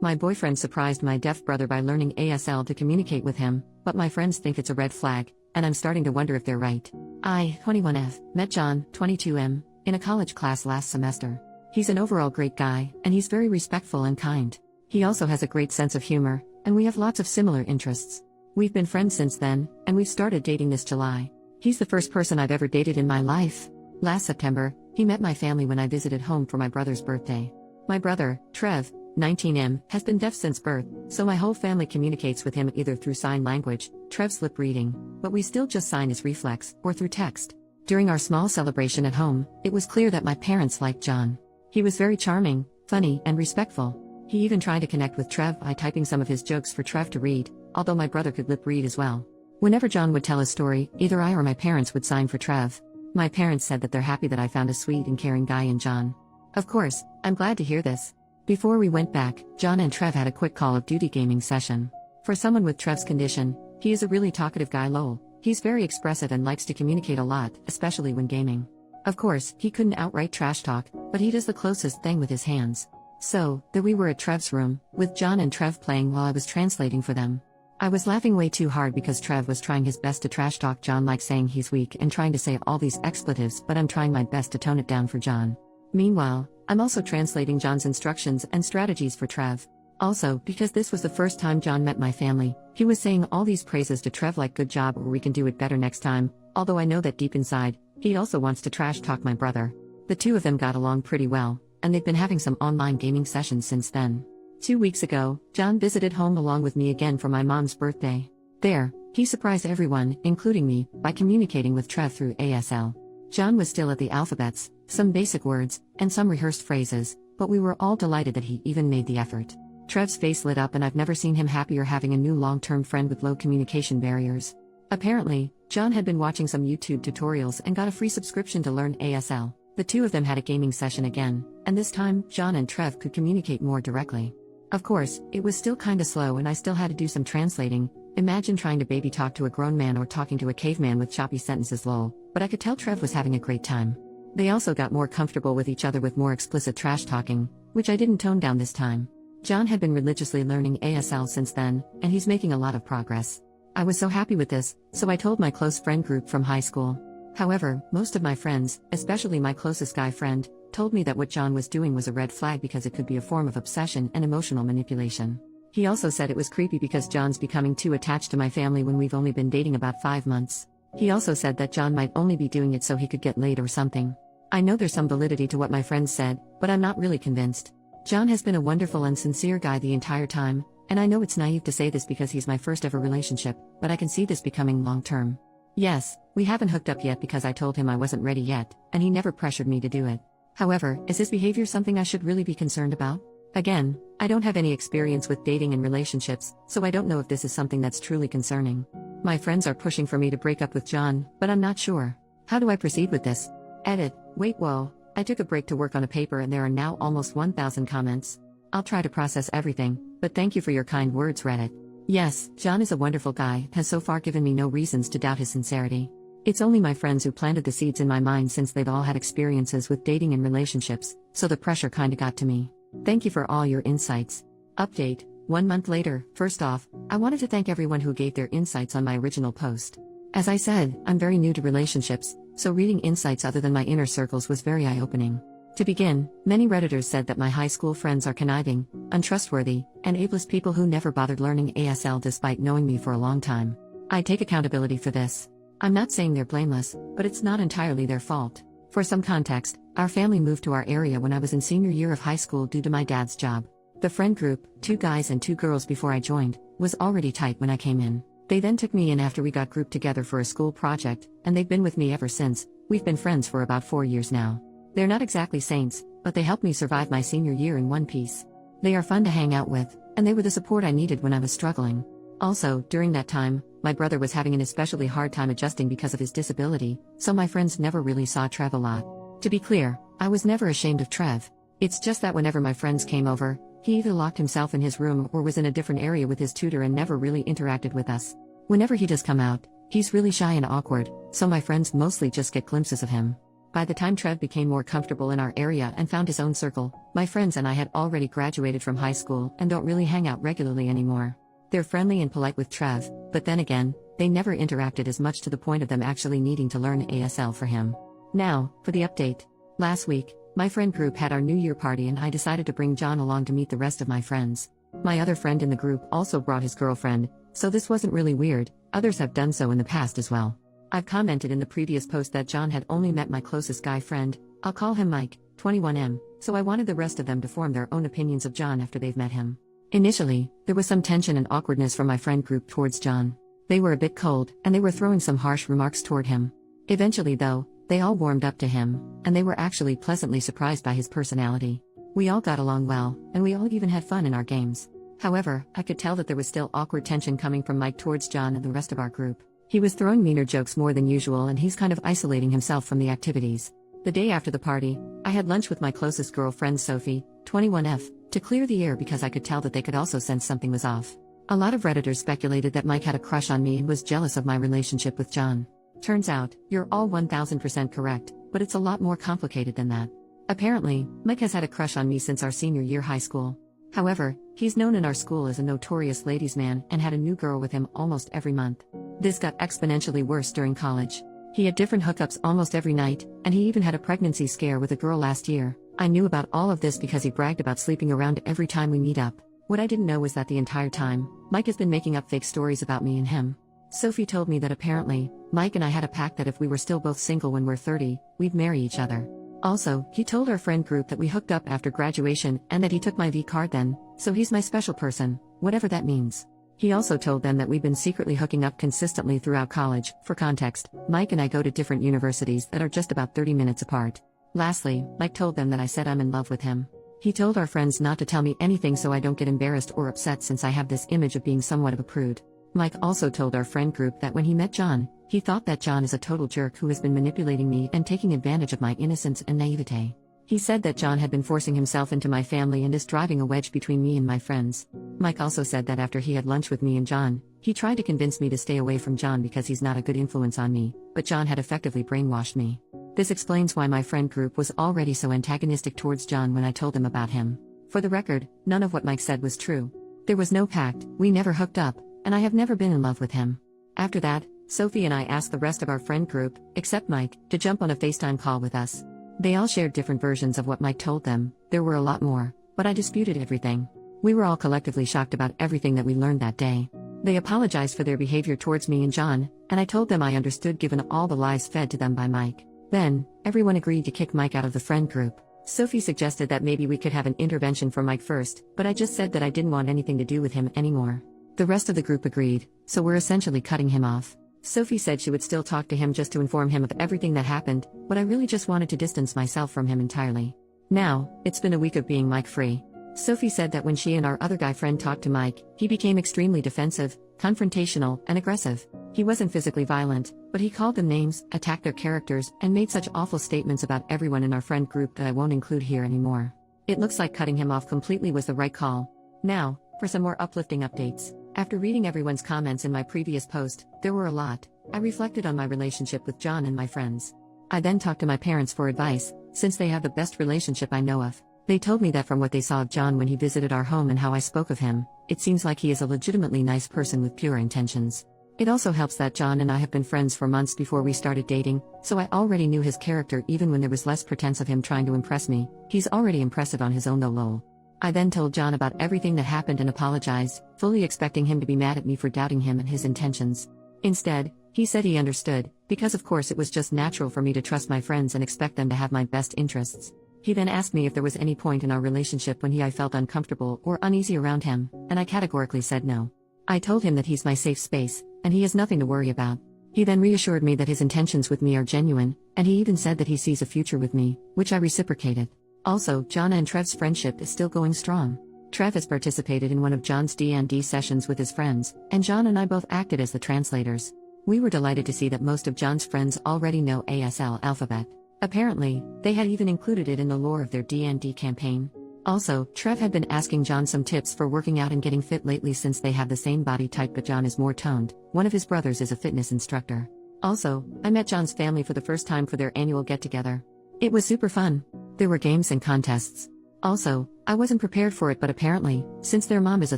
My boyfriend surprised my deaf brother by learning ASL to communicate with him, but my friends think it's a red flag, and I'm starting to wonder if they're right. I, 21F, met John, 22M, in a college class last semester. He's an overall great guy, and he's very respectful and kind. He also has a great sense of humor, and we have lots of similar interests. We've been friends since then, and we've started dating this July. He's the first person I've ever dated in my life. Last September, he met my family when I visited home for my brother's birthday. My brother, Trev, 19M, has been deaf since birth, so my whole family communicates with him either through sign language, Trev's lip reading, but we still just sign his reflex, or through text. During our small celebration at home, it was clear that my parents liked John. He was very charming, funny, and respectful. He even tried to connect with Trev by typing some of his jokes for Trev to read, although my brother could lip read as well. Whenever John would tell a story, either I or my parents would sign for Trev. My parents said that they're happy that I found a sweet and caring guy in John. Of course, I'm glad to hear this. Before we went back, John and Trev had a quick Call of Duty gaming session. For someone with Trev's condition, he is a really talkative guy lol. He's very expressive and likes to communicate a lot, especially when gaming. Of course, he couldn't outright trash talk, but he does the closest thing with his hands. So, there we were at Trev's room, with John and Trev playing while I was translating for them. I was laughing way too hard because Trev was trying his best to trash talk John, like saying he's weak and trying to say all these expletives, but I'm trying my best to tone it down for John. Meanwhile, I'm also translating John's instructions and strategies for Trev. Also, because this was the first time John met my family, he was saying all these praises to Trev like good job or we can do it better next time, although I know that deep inside, he also wants to trash talk my brother. The two of them got along pretty well, and they've been having some online gaming sessions since then. 2 weeks ago, John visited home along with me again for my mom's birthday. There, he surprised everyone, including me, by communicating with Trev through ASL. John was still at the alphabets, some basic words, and some rehearsed phrases, but we were all delighted that he even made the effort. Trev's face lit up, and I've never seen him happier having a new long-term friend with low communication barriers. Apparently, John had been watching some YouTube tutorials and got a free subscription to learn ASL. The two of them had a gaming session again, and this time, John and Trev could communicate more directly. Of course, it was still kinda slow and I still had to do some translating. Imagine trying to baby talk to a grown man or talking to a caveman with choppy sentences lol, but I could tell Trev was having a great time. They also got more comfortable with each other with more explicit trash talking, which I didn't tone down this time. John had been religiously learning ASL since then, and he's making a lot of progress. I was so happy with this, so I told my close friend group from high school. However, most of my friends, especially my closest guy friend, told me that what John was doing was a red flag because it could be a form of obsession and emotional manipulation. He also said it was creepy because John's becoming too attached to my family when we've only been dating about 5 months. He also said that John might only be doing it so he could get laid or something. I know there's some validity to what my friends said, but I'm not really convinced. John has been a wonderful and sincere guy the entire time, and I know it's naive to say this because he's my first ever relationship, but I can see this becoming long-term. Yes, we haven't hooked up yet because I told him I wasn't ready yet, and he never pressured me to do it. However, is his behavior something I should really be concerned about? Again, I don't have any experience with dating and relationships, so I don't know if this is something that's truly concerning. My friends are pushing for me to break up with John, but I'm not sure. How do I proceed with this? Edit. Wait, whoa. I took a break to work on a paper and there are now almost 1,000 comments. I'll try to process everything, but thank you for your kind words, Reddit. Yes, John is a wonderful guy, has so far given me no reasons to doubt his sincerity. It's only my friends who planted the seeds in my mind since they've all had experiences with dating and relationships, so the pressure kinda got to me. Thank you for all your insights. Update. 1 month later. First off, I wanted to thank everyone who gave their insights on my original post. As I said, I'm very new to relationships, so reading insights other than my inner circles was very eye-opening. To begin, many Redditors said that my high school friends are conniving, untrustworthy, and ableist people who never bothered learning ASL despite knowing me for a long time. I take accountability for this. I'm not saying they're blameless, but it's not entirely their fault. For some context, our family moved to our area when I was in senior year of high school due to my dad's job. The friend group, 2 guys and 2 girls before I joined, was already tight when I came in. They then took me in after we got grouped together for a school project, and they've been with me ever since. We've been friends for about 4 years now. They're not exactly saints, but they helped me survive my senior year in one piece. They are fun to hang out with, and they were the support I needed when I was struggling. Also, during that time, my brother was having an especially hard time adjusting because of his disability, so my friends never really saw Trev a lot. To be clear, I was never ashamed of Trev. It's just that whenever my friends came over, he either locked himself in his room or was in a different area with his tutor and never really interacted with us. Whenever he does come out, he's really shy and awkward, so my friends mostly just get glimpses of him. By the time Trev became more comfortable in our area and found his own circle, my friends and I had already graduated from high school and don't really hang out regularly anymore. They're friendly and polite with Trev, but then again, they never interacted as much to the point of them actually needing to learn ASL for him. Now, for the update. Last week, my friend group had our New Year party and I decided to bring John along to meet the rest of my friends. My other friend in the group also brought his girlfriend, so this wasn't really weird. Others have done so in the past as well. I've commented in the previous post that John had only met my closest guy friend, I'll call him Mike, 21M, so I wanted the rest of them to form their own opinions of John after they've met him. Initially, there was some tension and awkwardness from my friend group towards John. They were a bit cold, and they were throwing some harsh remarks toward him. Eventually though, they all warmed up to him, and they were actually pleasantly surprised by his personality. We all got along well, and we all even had fun in our games. However, I could tell that there was still awkward tension coming from Mike towards John and the rest of our group. He was throwing meaner jokes more than usual and he's kind of isolating himself from the activities. The day after the party, I had lunch with my closest girlfriend Sophie, 21F, to clear the air because I could tell that they could also sense something was off. A lot of Redditors speculated that Mike had a crush on me and was jealous of my relationship with John. Turns out, you're all 1000% correct, but it's a lot more complicated than that. Apparently, Mike has had a crush on me since our senior year high school. However, he's known in our school as a notorious ladies' man and had a new girl with him almost every month. This got exponentially worse during college. He had different hookups almost every night, and he even had a pregnancy scare with a girl last year. I knew about all of this because he bragged about sleeping around every time we meet up. What I didn't know was that the entire time, Mike has been making up fake stories about me and him. Sophie told me that apparently, Mike and I had a pact that if we were still both single when we're 30, we'd marry each other. Also, he told our friend group that we hooked up after graduation and that he took my V card then, so he's my special person, whatever that means. He also told them that we've been secretly hooking up consistently throughout college. For context, Mike and I go to different universities that are just about 30 minutes apart. Lastly, Mike told them that I said I'm in love with him. He told our friends not to tell me anything so I don't get embarrassed or upset since I have this image of being somewhat of a prude. Mike also told our friend group that when he met John, he thought that John is a total jerk who has been manipulating me and taking advantage of my innocence and naivete. He said that John had been forcing himself into my family and is driving a wedge between me and my friends. Mike also said that after he had lunch with me and John, he tried to convince me to stay away from John because he's not a good influence on me, but John had effectively brainwashed me. This explains why my friend group was already so antagonistic towards John when I told them about him. For the record, none of what Mike said was true. There was no pact, we never hooked up, and I have never been in love with him. After that, Sophie and I asked the rest of our friend group, except Mike, to jump on a FaceTime call with us. They all shared different versions of what Mike told them. There were a lot more, but I disputed everything. We were all collectively shocked about everything that we learned that day. They apologized for their behavior towards me and John, and I told them I understood given all the lies fed to them by Mike. Then, everyone agreed to kick Mike out of the friend group. Sophie suggested that maybe we could have an intervention for Mike first, but I just said that I didn't want anything to do with him anymore. The rest of the group agreed, so we're essentially cutting him off. Sophie said she would still talk to him just to inform him of everything that happened, but I really just wanted to distance myself from him entirely. Now, it's been a week of being Mike-free. Sophie said that when she and our other guy friend talked to Mike, he became extremely defensive, confrontational, and aggressive. He wasn't physically violent, but he called them names, attacked their characters, and made such awful statements about everyone in our friend group that I won't include here anymore. It looks like cutting him off completely was the right call. Now, for some more uplifting updates. After reading everyone's comments in my previous post, there were a lot. I reflected on my relationship with John and my friends. I then talked to my parents for advice, since they have the best relationship I know of. They told me that from what they saw of John when he visited our home and how I spoke of him, it seems like he is a legitimately nice person with pure intentions. It also helps that John and I have been friends for months before we started dating, so I already knew his character even when there was less pretense of him trying to impress me. He's already impressive on his own though lol. I then told John about everything that happened and apologized, fully expecting him to be mad at me for doubting him and his intentions. Instead, he said he understood, because of course it was just natural for me to trust my friends and expect them to have my best interests. He then asked me if there was any point in our relationship when I felt uncomfortable or uneasy around him, and I categorically said no. I told him that he's my safe space, and he has nothing to worry about. He then reassured me that his intentions with me are genuine, and he even said that he sees a future with me, which I reciprocated. Also, John and Trev's friendship is still going strong. Trev has participated in one of John's D&D sessions with his friends, and John and I both acted as the translators. We were delighted to see that most of John's friends already know ASL alphabet. Apparently, they had even included it in the lore of their D&D campaign. Also, Trev had been asking John some tips for working out and getting fit lately since they have the same body type but John is more toned. One of his brothers is a fitness instructor. Also, I met John's family for the first time for their annual get-together. It was super fun. There were games and contests. Also, I wasn't prepared for it, but apparently, since their mom is a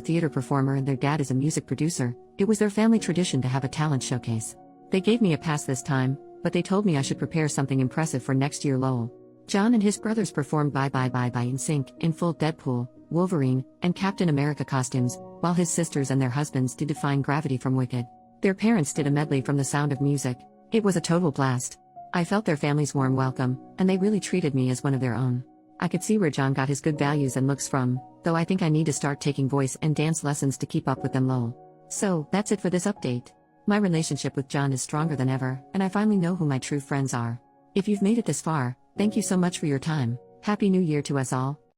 theater performer and their dad is a music producer, it was their family tradition to have a talent showcase. They gave me a pass this time, but they told me I should prepare something impressive for next year lol. John and his brothers performed Bye Bye Bye Bye in sync, in full Deadpool, Wolverine, and Captain America costumes, while his sisters and their husbands did Defying Gravity from Wicked. Their parents did a medley from The Sound of Music. It was a total blast. I felt their family's warm welcome, and they really treated me as one of their own. I could see where John got his good values and looks from, though I think I need to start taking voice and dance lessons to keep up with them lol. So, that's it for this update. My relationship with John is stronger than ever, and I finally know who my true friends are. If you've made it this far, thank you so much for your time. Happy New Year to us all.